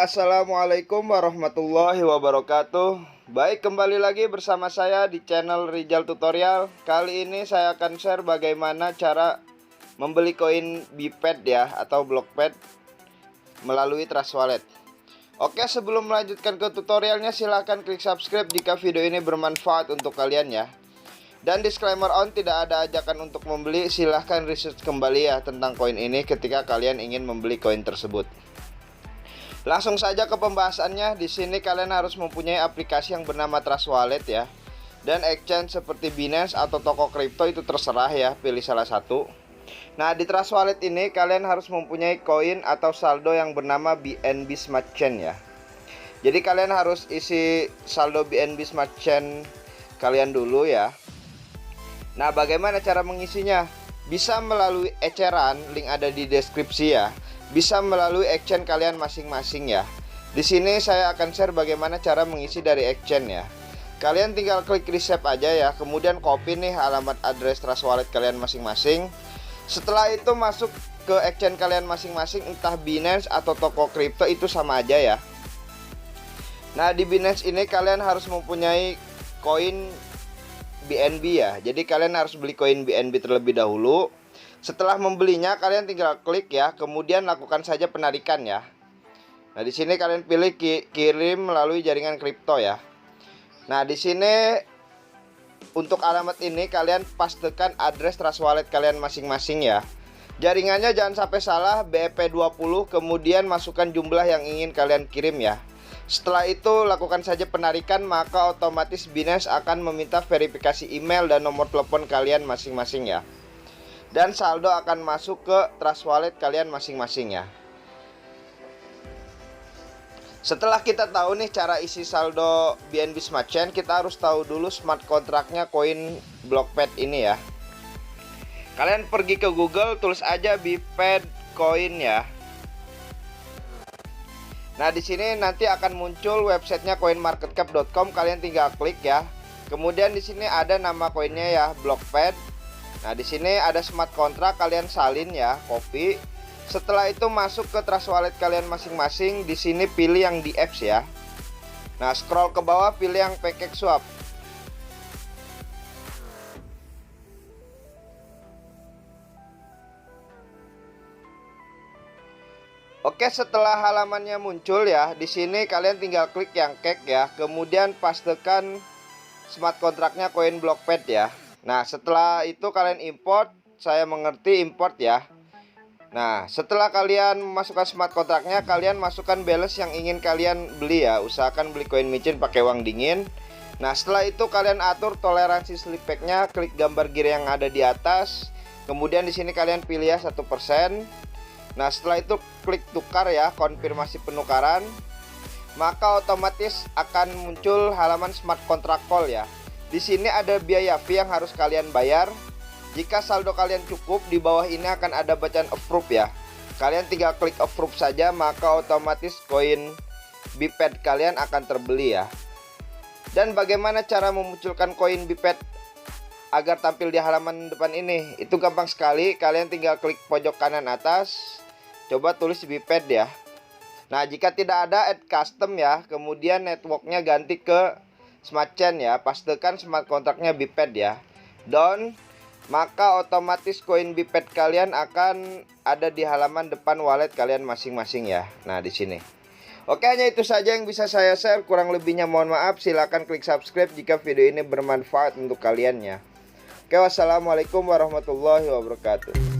Assalamualaikum warahmatullahi wabarakatuh. Baik, kembali lagi bersama saya di channel Rizal Tutorial. Kali ini saya akan share bagaimana cara membeli koin Bpad ya, atau Blockpad melalui Trust Wallet. Oke, sebelum melanjutkan ke tutorialnya, silahkan klik subscribe jika video ini bermanfaat untuk kalian ya. Dan disclaimer on, tidak ada ajakan untuk membeli. Silahkan research kembali ya tentang koin ini ketika kalian ingin membeli koin tersebut. Langsung saja ke pembahasannya. Di sini kalian harus mempunyai aplikasi yang bernama Trust Wallet ya. Dan exchange seperti Binance atau toko kripto itu terserah ya, pilih salah satu. Nah, di Trust Wallet ini kalian harus mempunyai koin atau saldo yang bernama BNB Smart Chain ya. Jadi kalian harus isi saldo BNB Smart Chain kalian dulu ya. Nah, bagaimana cara mengisinya? Bisa melalui eceran, link ada di deskripsi ya. Bisa melalui exchange kalian masing-masing ya. Di sini saya akan share bagaimana cara mengisi dari exchange ya. Kalian tinggal klik receipt aja ya, kemudian copy nih alamat address Trust Wallet kalian masing-masing. Setelah itu masuk ke exchange kalian masing-masing, entah Binance atau toko kripto itu sama aja ya. Nah, di Binance ini kalian harus mempunyai koin BNB ya. Jadi kalian harus beli koin BNB terlebih dahulu. Setelah membelinya, kalian tinggal klik ya, kemudian lakukan saja penarikan ya. Nah, di sini kalian pilih kirim melalui jaringan kripto ya. Nah, di sini untuk alamat ini kalian pastekan address Trust Wallet kalian masing-masing ya. Jaringannya jangan sampai salah, BEP20, kemudian masukkan jumlah yang ingin kalian kirim ya. Setelah itu lakukan saja penarikan, maka otomatis Binance akan meminta verifikasi email dan nomor telepon kalian masing-masing ya. Dan saldo akan masuk ke Trust Wallet kalian masing-masing ya. Setelah kita tahu nih cara isi saldo BNB Smart Chain, kita harus tahu dulu smart kontraknya koin Blockpad ini ya. Kalian pergi ke Google, tulis aja Bpad coin ya. Nah, di sini nanti akan muncul websitenya coinmarketcap.com, kalian tinggal klik ya. Kemudian di sini ada nama koinnya ya, Blockpad. Nah, di sini ada smart contract, kalian salin ya, copy. Setelah itu masuk ke Trust Wallet kalian masing-masing. Di sini pilih yang di apps ya. Nah, scroll ke bawah, pilih yang pancake swap. Oke, setelah halamannya muncul ya, di sini kalian tinggal klik yang cake ya. Kemudian pastekan smart kontraknya koin Blockpad ya. Nah, setelah itu kalian import, saya mengerti import ya. Nah, setelah kalian masukkan smart kontraknya, kalian masukkan balance yang ingin kalian beli ya. Usahakan beli koin micin pakai uang dingin. Nah, setelah itu kalian atur toleransi slip pack-nya, klik gambar gear yang ada di atas. Kemudian di sini kalian pilih ya 1%. Nah, setelah itu klik tukar ya, konfirmasi penukaran. Maka otomatis akan muncul halaman smart contract call ya. Di sini ada biaya fee yang harus kalian bayar. Jika saldo kalian cukup, di bawah ini akan ada bacaan approve ya. Kalian tinggal klik approve saja, maka otomatis koin Bpad kalian akan terbeli ya. Dan bagaimana cara memunculkan koin Bpad agar tampil di halaman depan ini? Itu gampang sekali, kalian tinggal klik pojok kanan atas, coba tulis Bpad ya. Nah, jika tidak ada, add custom ya. Kemudian networknya ganti ke Smart Chain ya, pastekan smart kontraknya Bpad ya. Done, maka otomatis koin Bpad kalian akan ada di halaman depan wallet kalian masing-masing ya. Nah, di sini. Oke, hanya itu saja yang bisa saya share. Kurang lebihnya mohon maaf. Silahkan klik subscribe jika video ini bermanfaat untuk kalian ya. Oke, wassalamualaikum warahmatullahi wabarakatuh.